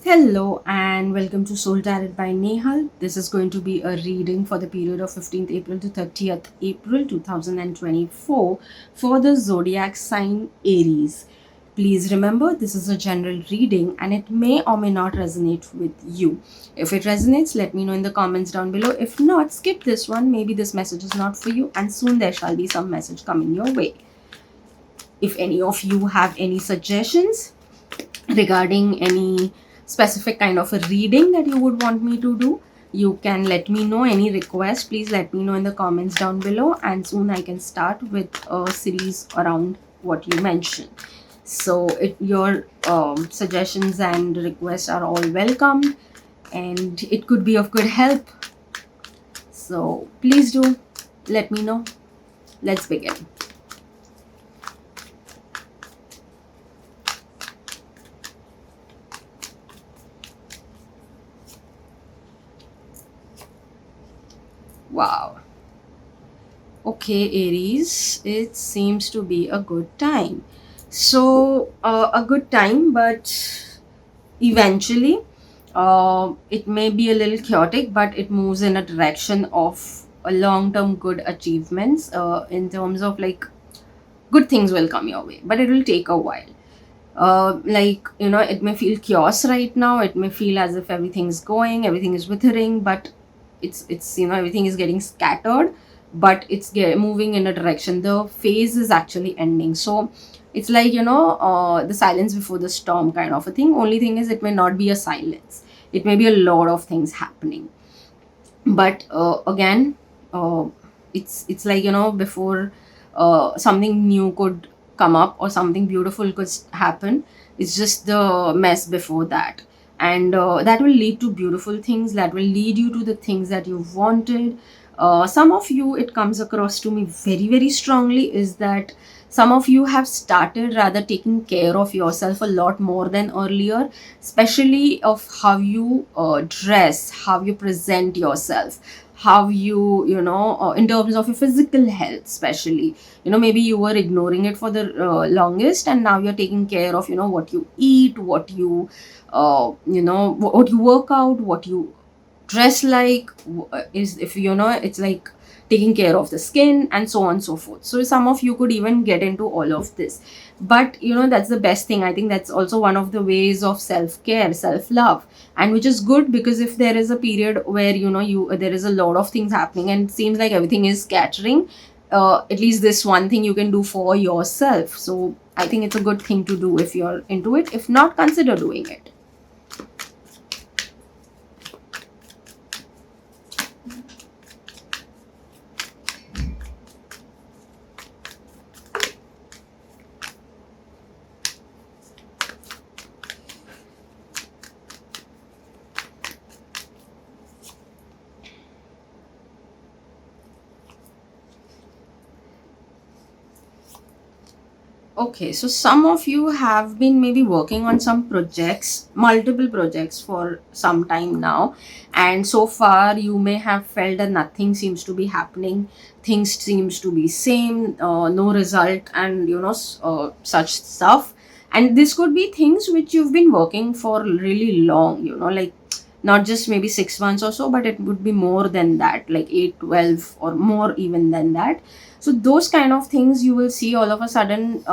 Hello and welcome to Soul Tarot by Nehal. This is going to be a reading for the period of 15th April to 30th April 2024 for the zodiac sign Aries. Please remember this is a general reading and it may or may not resonate with you. If it resonates, let me know in the comments down below. If not, skip this one. Maybe this message is not for you and soon there shall be some message coming your way. If any of you have any suggestions regarding any specific kind of a reading that you would want me to do, you can let me know. Any request, please let me know in the comments down below and soon I can start with a series around what you mentioned. So your suggestions and requests are all welcome and it could be of good help, so please do let me know. Let's begin. Wow. Okay, Aries, it seems to be a good time. So, a good time, but eventually, it may be a little chaotic, but it moves in a direction of a long-term good achievements. In terms of like good things will come your way, but it will take a while. It may feel chaos right now. It may feel as if everything's going, everything is withering, but it's everything is getting scattered, but moving in a direction. The phase is actually ending, so it's like the silence before the storm kind of a thing. Only thing is, it may not be a silence. It may be a lot of things happening, but again, uh, it's like before something new could come up or something beautiful could happen. It's just the mess before that, and that will lead to beautiful things, that will lead you to the things that you wanted. Some of you, it comes across to me very very strongly, is that some of you have started rather taking care of yourself a lot more than earlier, especially of how you dress, how you present yourself, how you in terms of your physical health, especially. Maybe you were ignoring it for the longest, and now you're taking care of what you eat, what you what you work out, what you dress like, is, if it's like taking care of the skin and so on and so forth. So some of you could even get into all of this, but that's the best thing. I think that's also one of the ways of self-care, self-love, and which is good, because if there is a period where there is a lot of things happening and it seems like everything is scattering, at least this one thing you can do for yourself. So I think it's a good thing to do if you're into it. If not, consider doing it. Okay, so some of you have been maybe working on some projects, multiple projects for some time now, and so far you may have felt that nothing seems to be happening. Things seems to be same, no result, and such stuff. And this could be things which you've been working for really long. Like not just maybe 6 months or so, but it would be more than that, like 8, 12, or more even than that. So those kind of things you will see all of a sudden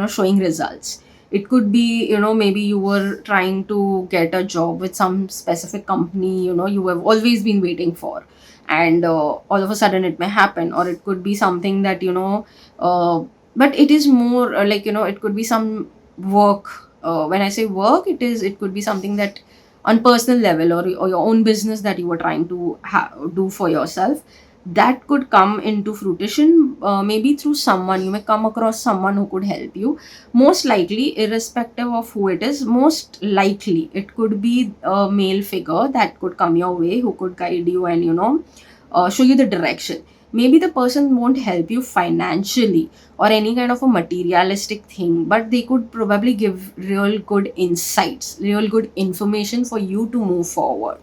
showing results. It could be maybe you were trying to get a job with some specific company you have always been waiting for, and all of a sudden it may happen. Or it could be something that uh, but it is more like it could be some work. When I say work, it could be something that on personal level, or your own business that you were trying to do for yourself, that could come into fruition, maybe through someone. You may come across someone who could help you. Most likely, irrespective of who it is, most likely it could be a male figure that could come your way, who could guide you and show you the direction. Maybe the person won't help you financially or any kind of a materialistic thing, but they could probably give real good insights, real good information for you to move forward.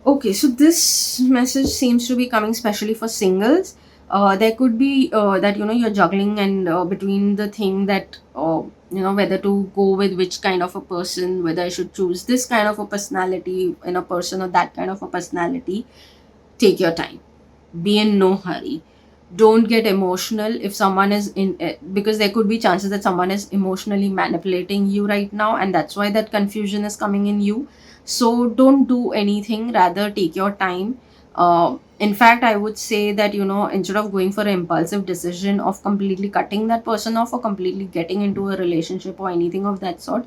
Okay, so this message seems to be coming specially for singles. There could be that you're juggling and between the thing that whether to go with which kind of a person, whether I should choose this kind of a personality in a person or that kind of a personality. Take your time, be in no hurry, don't get emotional if someone is in because there could be chances that someone is emotionally manipulating you right now, and that's why that confusion is coming in you. So don't do anything, rather take your time. In fact, I would say that instead of going for an impulsive decision of completely cutting that person off or completely getting into a relationship or anything of that sort,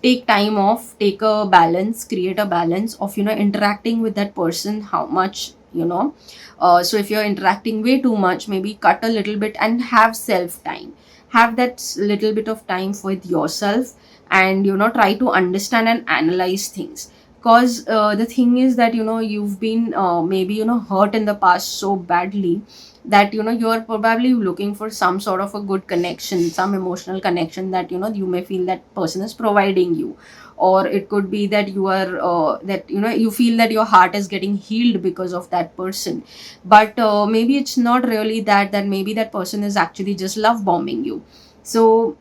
take time off, take a balance, create a balance of interacting with that person, how much so if you're interacting way too much, maybe cut a little bit and have self time, have that little bit of time with yourself, and try to understand and analyze things. Because the thing is that you've been maybe hurt in the past so badly that you are probably looking for some sort of a good connection, some emotional connection that you may feel that person is providing you. Or it could be that you are that you feel that your heart is getting healed because of that person. But maybe it's not really that maybe that person is actually just love bombing you. So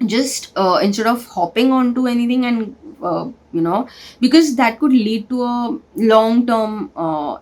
just instead of hopping onto anything and because that could lead to a long term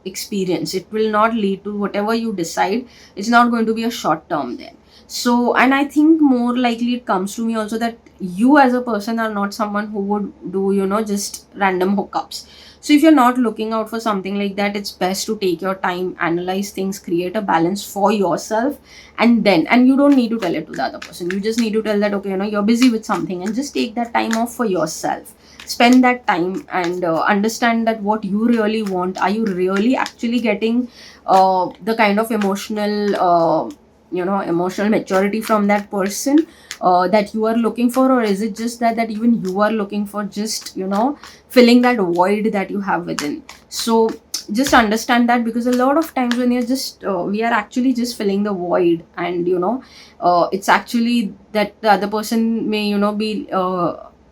experience, it will not lead to whatever you decide, it's not going to be a short term then. So, and I think more likely it comes to me also that you as a person are not someone who would do just random hookups. So if you're not looking out for something like that, it's best to take your time, analyze things, create a balance for yourself, and you don't need to tell it to the other person. You just need to tell that, okay, you're busy with something, and just take that time off for yourself. Spend that time and understand that what you really want. Are you really actually getting the kind of emotional maturity from that person that you are looking for, or is it just that even you are looking for just filling that void that you have within? So just understand that, because a lot of times when you're just we are actually just filling the void, and it's actually that the other person may be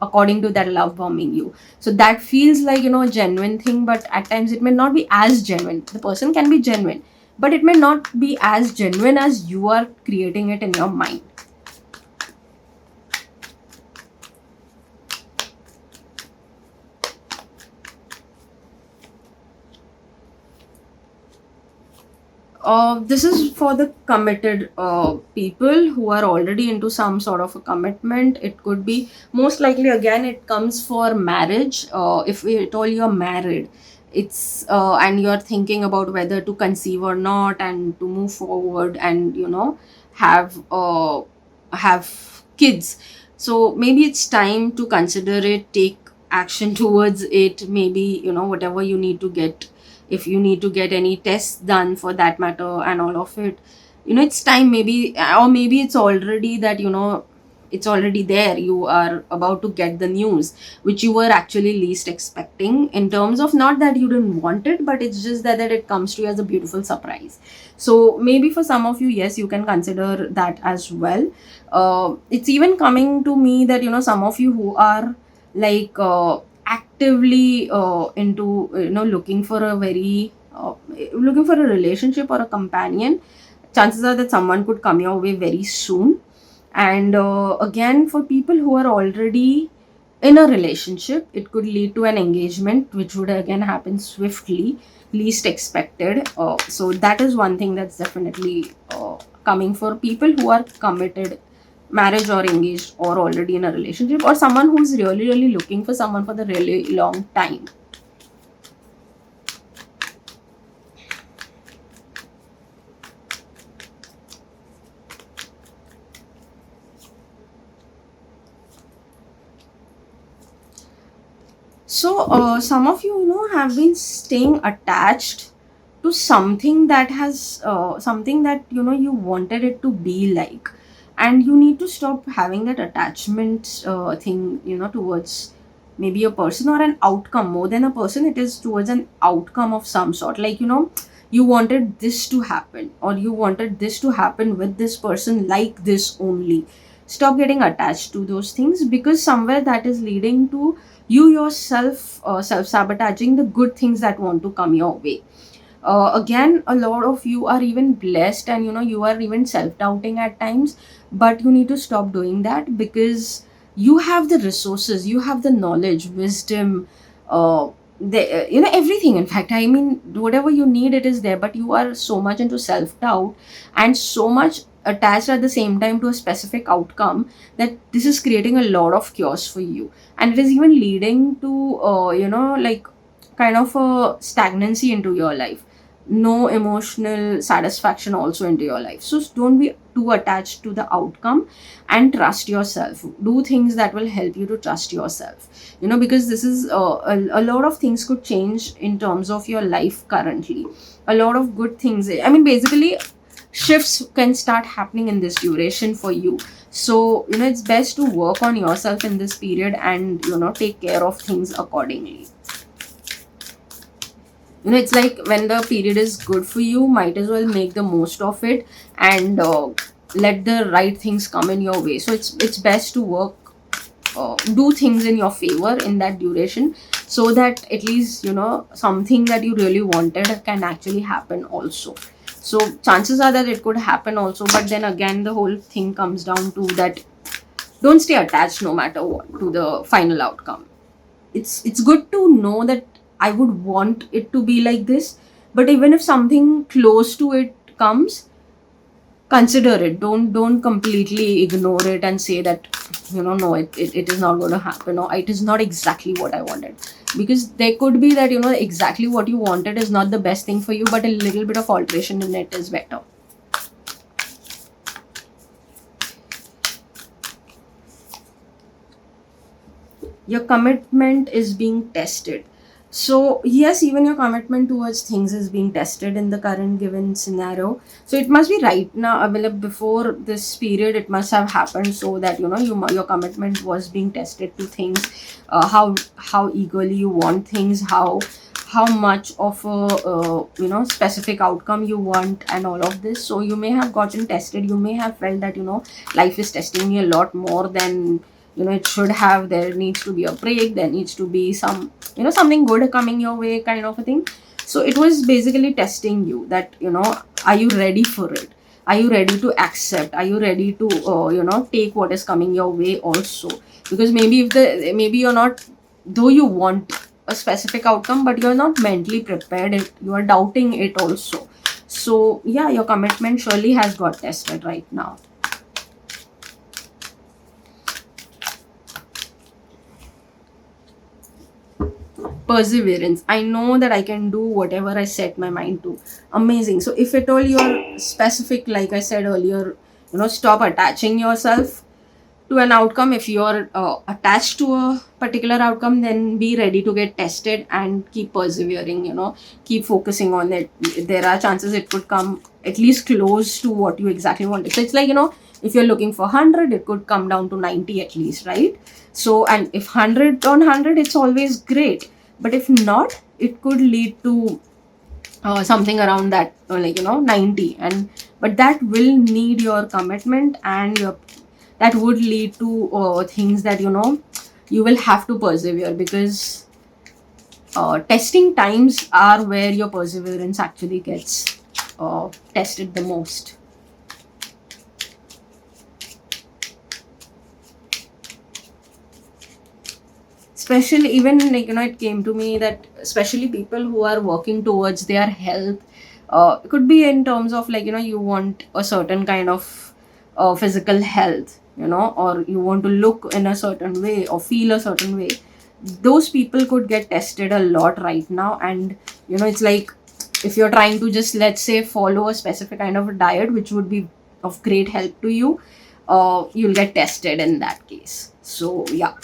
according to that love bombing you. So that feels like a genuine thing, but at times it may not be as genuine. The person can be genuine, but it may not be as genuine as you are creating it in your mind. This is for the committed people who are already into some sort of a commitment. It could be most likely, again, it comes for marriage. If at all you're married, it's and you're thinking about whether to conceive or not, and to move forward and have kids. So maybe it's time to consider it, take action towards it. Maybe whatever you need to get, if you need to get any tests done for that matter and all of it, it's time. Maybe, or maybe it's already that it's already there, you are about to get the news which you were actually least expecting, in terms of not that you didn't want it, but it's just that it comes to you as a beautiful surprise. So maybe for some of you, yes, you can consider that as well. It's even coming to me that some of you who are like actively into looking for a very looking for a relationship or a companion, chances are that someone could come your way very soon. And again, for people who are already in a relationship, it could lead to an engagement which would again happen swiftly, least expected. So that is one thing that's definitely coming for people who are committed, marriage or engaged, or already in a relationship, or someone who's really really looking for someone for the really long time. So some of you have been staying attached to something that has something that you wanted it to be like, and you need to stop having that attachment thing towards maybe a person or an outcome. More than a person, it is towards an outcome of some sort, like you wanted this to happen, or you wanted this to happen with this person like this only. Stop getting attached to those things, because somewhere that is leading to you yourself self sabotaging the good things that want to come your way. Again, a lot of you are even blessed, and you are even self doubting at times, but you need to stop doing that, because you have the resources, you have the knowledge, wisdom, uh, everything. In fact, I mean, whatever you need, it is there, but you are so much into self doubt and so much attached at the same time to a specific outcome, that this is creating a lot of chaos for you, and it is even leading to like kind of a stagnancy into your life, no emotional satisfaction also into your life. So don't be too attached to the outcome, and trust yourself. Do things that will help you to trust yourself, because this is a lot of things could change in terms of your life currently. A lot of good things, I mean, basically shifts can start happening in this duration for you. So it's best to work on yourself in this period, and take care of things accordingly. It's like, when the period is good for you, might as well make the most of it, and let the right things come in your way. So it's best to work, do things in your favor in that duration, so that at least something that you really wanted can actually happen also. So chances are that it could happen also, but then again, the whole thing comes down to that, don't stay attached no matter what to the final outcome. It's good to know that I would want it to be like this, but even if something close to it comes, consider it. Don't completely ignore it and say that, no, it is not going to happen, or it is not exactly what I wanted. Because there could be that, exactly what you wanted is not the best thing for you, but a little bit of alteration in it is better. Your commitment is being tested. So yes, even your commitment towards things is being tested in the current given scenario. So it must be right now, available before this period, it must have happened, so that your commitment was being tested to things, how eagerly you want things, how much of a specific outcome you want, and all of this. So you may have gotten tested, you may have felt that life is testing me a lot more than it should have. There needs to be a break, there needs to be some something good coming your way, kind of a thing. So it was basically testing you, that are you ready for it, are you ready to accept, are you ready to take what is coming your way also. Because maybe you're not, though you want a specific outcome, but you're not mentally prepared, you are doubting it also. So yeah, your commitment surely has got tested right now. Perseverance, I know that I can do whatever I set my mind to. Amazing. So if at all you're specific, like I said earlier, stop attaching yourself to an outcome. If you're attached to a particular outcome, then be ready to get tested and keep persevering, keep focusing on it. There are chances it could come at least close to what you exactly wanted. So it's like, if you're looking for 100, it could come down to 90 at least, right? So, and if 100 on 100, it's always great. But if not, it could lead to something around that, like 90. And but that will need your commitment, and that would lead to things that you will have to persevere, because testing times are where your perseverance actually gets tested the most. Especially, even like it came to me that especially people who are working towards their health, it could be in terms of like you want a certain kind of physical health, or you want to look in a certain way or feel a certain way. Those people could get tested a lot right now. And it's like, if you're trying to just, let's say, follow a specific kind of a diet which would be of great help to you, you'll get tested in that case. So yeah.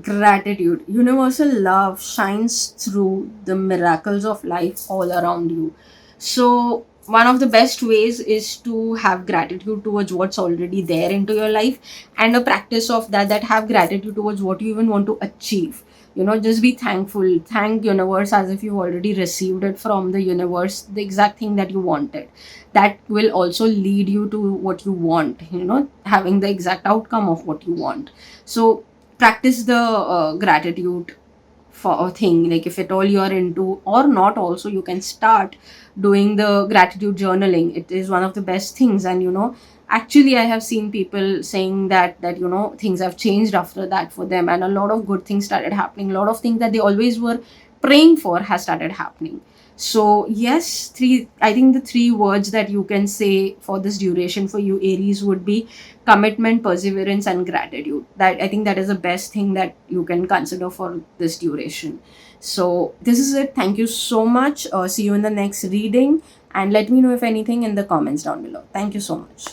Gratitude. Universal love shines through the miracles of life all around you. So one of the best ways is to have gratitude towards what's already there into your life, and a practice of that have gratitude towards what you even want to achieve. Just be thankful, thank universe as if you've already received it from the universe, the exact thing that you wanted. That will also lead you to what you want, having the exact outcome of what you want. So practice the gratitude for a thing. Like, if at all you are into or not, also you can start doing the gratitude journaling. It is one of the best things. And actually I have seen people saying that things have changed after that for them, and a lot of good things started happening. A lot of things that they always were praying for has started happening. So yes, I think the three words that you can say for this duration for you, Aries, would be commitment, perseverance, and gratitude. That, I think, that is the best thing that you can consider for this duration. So this is it. Thank you so much. See you in the next reading, and let me know if anything in the comments down below. Thank you so much.